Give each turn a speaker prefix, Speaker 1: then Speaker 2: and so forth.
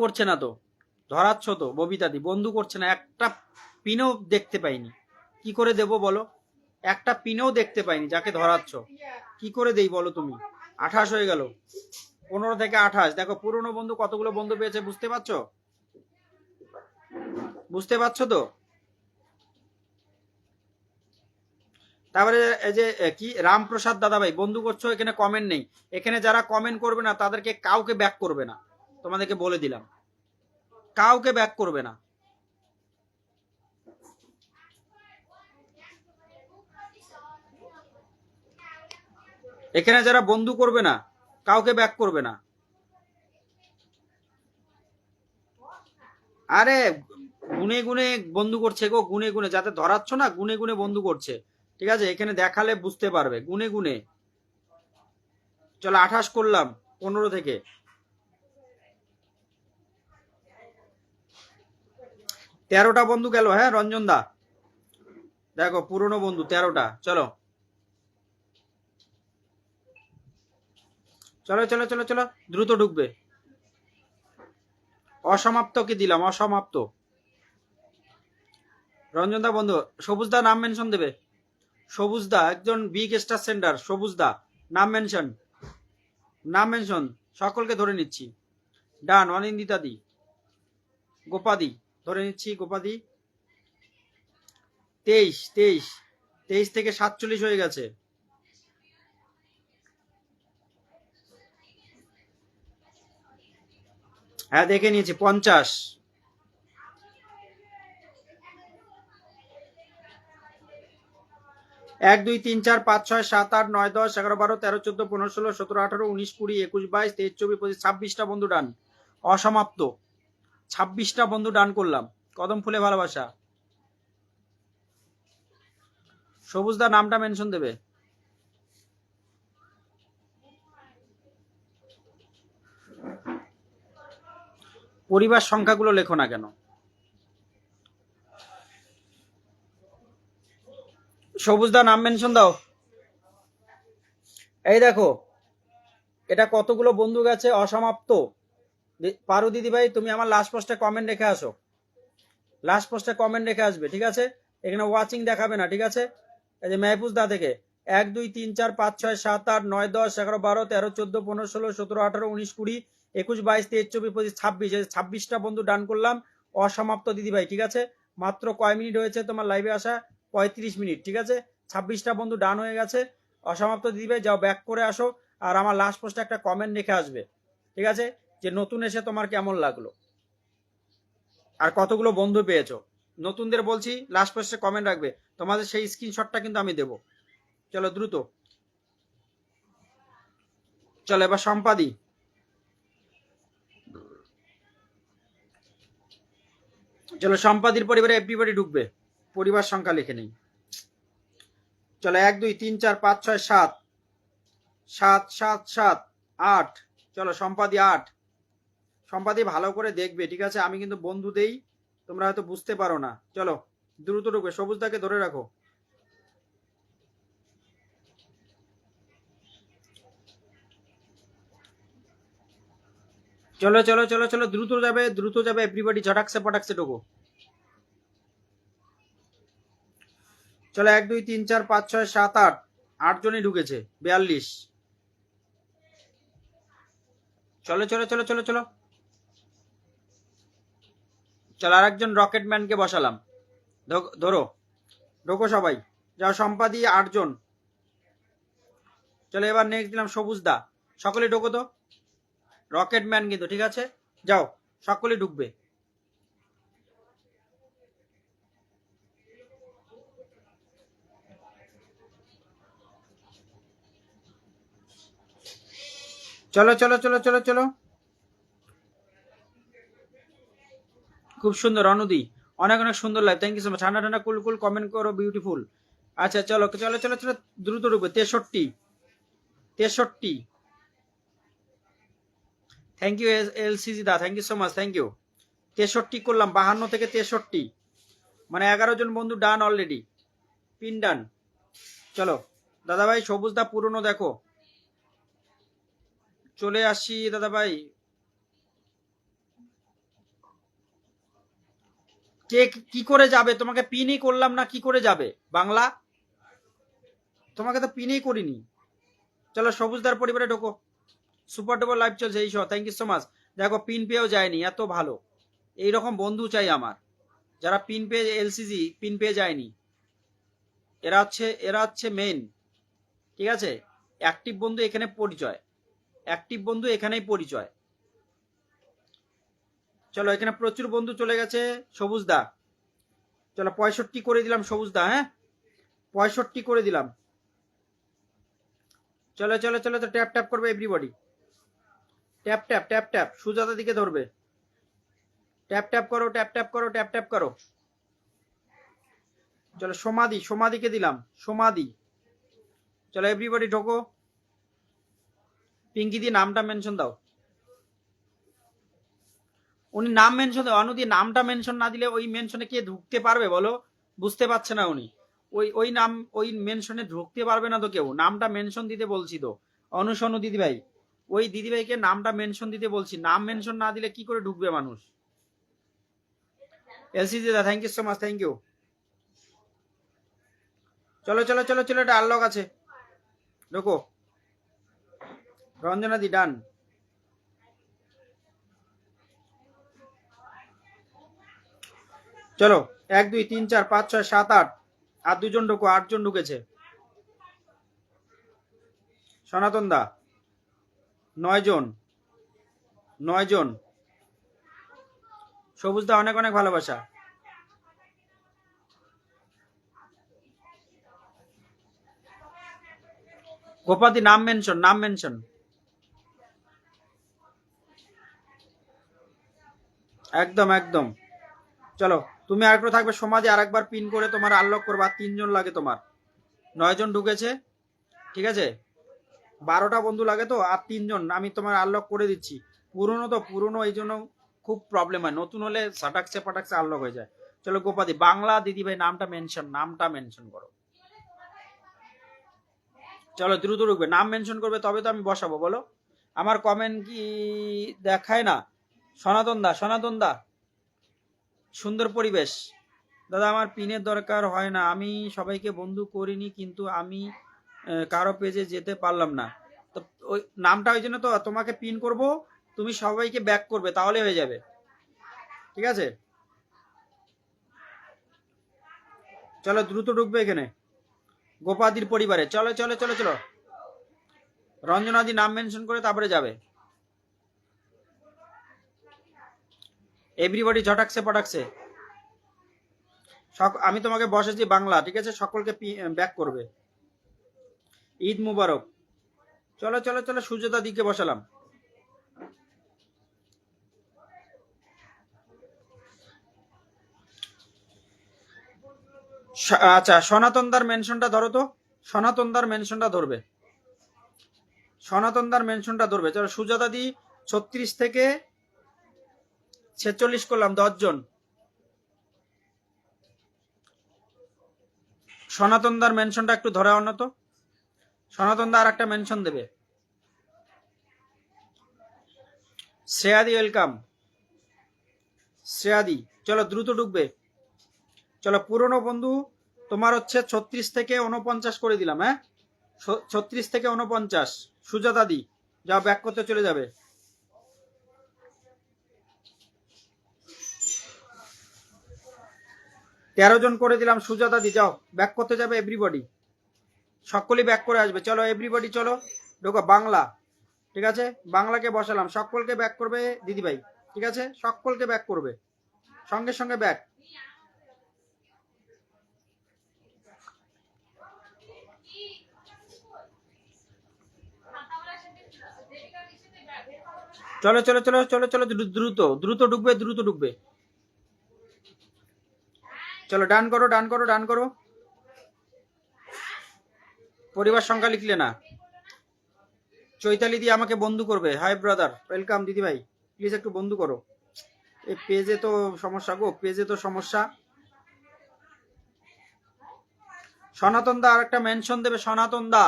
Speaker 1: করছে না তো, ধরাচ্ছ তো ববিতাদি, বন্ধু করছে না, একটা পিনও দেখতে পাইনি, কি করে দেব বলো? একটা পিনও দেখতে পাইনি যাকে ধরাচ্ছ, কি করে দেই বলো তুমি? 28 হয়ে গেল, 15 থেকে 28। দেখো পুরনো বন্ধু কতগুলো বন্ধু পেয়েছে, বুঝতে পারছো? বুঝতে পারছো তো? তারপরে এই যে কি রামপ্রসাদ দাদা ভাই বন্ধু করছো, এখানে কমেন্ট নেই। এখানে যারা কমেন্ট করবে না তাদেরকে কাউকে ব্যাক করবে না, তোমাদেরকে বলে দিলাম, কাউকে ব্যাক করবে না। এখানে যারা বন্ধু করবে না কাউকে ব্যাক করবে না। আরে গুনে গুনে বন্ধু করছে গো, গুনে গুনে, যাতে ধরাচ্ছ না গুনে গুনে বন্ধু করছে, ঠিক আছে? এখানে দেখালে বুঝতে পারবে, গুনে গুনে। চলো 28 করলাম 15 থেকে। 13টা বন্ধু গেল, হ্যাঁ রঞ্জন দা, দেখো পুরনো বন্ধু 13টা। চলো চলো চলো চলো চলো, দ্রুত ঢুকবে। অসমাপ্ত কি দিলাম, অসমাপ্ত। রঞ্জন দা বন্ধু, সবুজ দা নাম মেনশন দেবে, সবুজ দা একজন বিগ স্টার সেন্টার, সবুজ দা নাম মেনশন, নাম মেনশন, সকলকে ধরে নিচ্ছি। ডান, অনিন্দিতা দি, গোপাদি ধরে নিচ্ছি, গোপাদি। 23 23, 23 থেকে 47 হয়ে গেছে। হ্যাঁ দেখে নিয়েছি 50। 1 2 3 4 5 6 7 8 9 10 11 12 13 14 15 16 17 18 19 20 21 22 23 24 25 26টা বন্ধু ডান, অসমাপ্ত। 26টা বন্ধু ডান করলাম। কদম ফুলে ভালোবাসা, সবুজ দা নামটা মেনশন দেবে। পরিবার সংখ্যাগুলো লেখো না কেন? সবুজ দা নাম মেনশন দাও। এই দেখো এটা কতগুলো বন্ধু গেছে অসমাপ্ত। পারু দিদি ভাই তুমি আমার লাস্ট পোস্টে কমেন্ট রেখে আসো, লাস্ট পোস্টে কমেন্ট রেখে আসবে, ঠিক আছে? এখানে ওয়াচিং দেখাবে না, ঠিক আছে? এই যে মেহফুজ দা থেকে 1 2 3 4 5 6 7 8 9 10 11 12 13 14 15 16 17 18 19 20 21 22 23 24 25 26, 26টা বন্ধু ডান করলাম, অসমাপ্ত দিদি ভাই, ঠিক আছে? মাত্র কয় মিনিট হয়েছে তোমার লাইভে আসা? 35 মিনিট, ঠিক আছে? 26টা বন্ধু ডান হয়ে গেছে, অসমাপ্ত দিদি ভাই, যাও ব্যাক করে আসো। আর আমার লাস্ট পোস্টে একটা কমেন্ট রেখে আসবে, ঠিক আছে? যে নতুন এসে তোমার কেমন লাগলো, আর কতগুলো বন্ধু পেয়েছো। নতুনদের বলছি লাস্ট পোস্টে কমেন্ট রাখবে, তোমাদের সেই স্ক্রিনশটটা কিন্তু আমি দেবো। চলো দ্রুত, চলো এবার সম্পাদি। চলো সম্পাদির পরিবারে এভরিবডি ঢুকবে, পরিবার সংখ্যা লিখে নেই। চলো 1 2 3 4 5 6 7 7 7 7 8। চলো সম্পাদি 8। সম্পাদি ভালো করে দেখবে, ঠিক আছে? আমি কিন্তু বন্ধু দেই, তোমরা হয়তো বুঝতে পারো না। চলো দ্রুত ঢুকবে, সবুজদাকে ধরে রাখো। চলো চলো চলো চলো, দ্রুত যাবে, দ্রুত যাবে এভরিবডি, ঝটাকসে পটাকসে ঢোকো। চলো 1 2 3 4 5 6 7 8, 8 জনই ঢুকেছে, 42। চলো চলো চলো চলো চলো চলো, আর একজন রকেট ম্যানকে বসালাম, ধরো ঢোকো সবাই, যাও সম্পাদি 8 জন। চলো এবার নেক্সট দিলাম সবুজ দা, সকলে ঢোকো তো, রকেট ম্যান কিন্তু, ঠিক আছে? যাও সকলে ঢুকবে। চলো চলো চলো চলো চলো, খুব সুন্দর অনুদি, অনেক অনেক সুন্দর লাগে, থ্যাংক ইউ সো মাচ। ঠান্ডা ঠান্ডা কুল কুল কমেন্ট করো, বিউটিফুল। আচ্ছা চলো চলো চলো চলো, দ্রুত ঢুকবে। 63 63, থ্যাংক ইউ এলসিজি দা, thank you so much, thank you. 63 করলাম, 52 থেকে 63, মানে 11 জন বন্ধু ডান অলরেডি, পিন ডান। চলো দাদা ভাই সবুজ দা পুরনো দেখো, চলে আসি দাদা ভাই। কে কি করে যাবে? তোমাকে পিনই করলাম না, কি করে যাবে বাংলা? তোমাকে তো পিনই করিনি। চলো সবুজদার পরিবারে ঢোকো। সুপার ডুপার লাইভ চলছে এই থ্যাংক ইউ সো মাচ। দেখো পিন পেয়েও যায়নি, এত ভালো। এইরকম বন্ধু চাই আমার, যারা পিন পেয়ে এলসিজি পিন পেয়ে যায়নি। এরা হচ্ছে মেন। ঠিক আছে, অ্যাক্টিভ বন্ধু এখানে পরিচয়, অ্যাক্টিভ বন্ধু এখানেই পরিচয়। চলো এখানে প্রচুর বন্ধু চলে গেছে। সবুজদা চলো 65 করে দিলাম সবুজদা, হ্যাঁ 65 করে দিলাম। চলো চলো চলো, তো ট্যাপ ট্যাপ করবে everybody, tap tap tap tap, Sujata দিকে ধরবে, ট্যাপ ট্যাপ করো ট্যাপ ট্যাপ করো ট্যাপ ট্যাপ করো। চলো সমাধিকে দিলাম, সমাধি। চলো এভরিবডি ঢোকো। পিঙ্কি দিয়ে নামটা মেনশন দাও। উনি নাম মেনশন দাও, অনুদি নামটা মেনশন না দিলে ওই মেনশনে কে ঢুকতে পারবে বলো? বুঝতে পারছে না উনি। ওই নাম ওই মেনশনে ঢুকতে পারবে না তো কেউ। নামটা মেনশন দিতে বলছি তো। অনুসনু দিদিভাই, ওই দিদিভাইকে নামটা মেনশন দিতে বলছি। নাম মেনশন না দিলে কি করে ঢুকবে মানুষ? এলসি দিদা thank you so much, thank you. চলো চলো চলো চলো, এটা আনলক আছে, ঢোকো। রঞ্জনা দি ডান। চলো 1 2 3 4 5 6 7 8, আর 2 জন ঢোকো, 8 জন ঢুকেছে। সনাতন দা 9 জন, 9 জন। সবুজ দা অনেক অনেক ভালোবাসা। গোপাদি নাম মেনশন, নাম মেনশন। একদম একদম। চলো তুমি আরেকটু থাকবে সমাজে, আরেকবার পিন করে তোমার আনলক করবা। আর 3 জন লাগে তোমার, 9 জন ঢুকেছে। ঠিক আছে, 12টা বন্ধু লাগে তো, আর 3 জন আমি তোমার আনলক করে দিচ্ছি। পুরনো তো, পুরনো এই জন্য খুব প্রবলেম হয়, নতুন হলে সাটাকসে পাটাকসে আনলক হয়ে যায়। চলো গোপাদি বাংলা দিদিভাই নামটা মেনশন, নামটা মেনশন করো। চলো দ্রুত ঢুকবে, নাম মেনশন করবে তবে তো আমি বসাবো। বলো আমার কমেন্ট কি দেখায় না? সনাতন দা, সনাতন দা সুন্দর পরিবেশ। দাদা আমার পিনের দরকার হয় না, আমি সবাইকে বন্ধু করিনি, কিন্তু আমি কারো পেজে যেতে পারলাম না। তো ওই নামটা ওই জন্য তো তোমাকে পিন করব, তুমি সবাইকে ব্যাক করবে, তাহলে হয়ে যাবে। ঠিক আছে, চলো দ্রুত ঢুকবে এখানে গোপাদির পরিবারে। চলো চলো চলো চলো, রঞ্জনাদি নাম মেনশন করে তারপরে যাবে। এভরিবডি ঝটাকছে পটাকছে। আমি তোমাকে বসেছি বাংলা, ঠিক আছে, সকলকে ব্যাক করবে। ঈদ মুবারক। চলো চলো চলো, সুজাতা দিকে বসালাম। আচ্ছা সনাতনদার মেনশনটা ধরো তো, সনাতনদার মেনশনটা ধরবে, সনাতনদার মেনশনটা ধরবে। চলো সুজাতা দি 36 থেকে 46 করলাম, 10 জন। সনাতনদার মেনশনটা একটু ধরে আনো তো, সনাতনদা আর একটা মেনশন দেবে। শ্রেয়াদি ওয়েলকাম, শ্রেয়াদি চলো দ্রুত ঢুকবে। চলো পুরনো বন্ধু তোমার হচ্ছে 36 থেকে 49 করে দিলাম, হ্যাঁ 36 থেকে 49। সুজাতা দি যা ব্যাক করতে চলে যাবে। তেরো জন করে দিলাম, সুজাতা দি যাও ব্যাক করতে যাবে। এভরিবডি সকলেই ব্যাক করে আসবে। চলো এভরিবডি চলো ঢোকো বাংলা। ঠিক আছে, বাংলাকে বসালাম, সকলকে ব্যাক করবে দিদিভাই। ঠিক আছে, সকলকে ব্যাক করবে, সঙ্গে সঙ্গে ব্যাক। চলো চলো চলো চলো চলো, দ্রুত দ্রুত ঢুকবে, দ্রুত ঢুকবে। চলো ডান করো ডান করো ডান করো। পরিবার সংখ্যা লিখলে না। চৈতালি দিয়ে আমাকে বন্ধু করবে। হাই ব্রাদার, ওয়েলকাম দিদি ভাই, প্লিজ একটু বন্ধু করো। এই পেজে তো সমস্যা গো, পেজে তো সমস্যা। সনাতন দা আর একটা মেনশন দেবে, সনাতন দা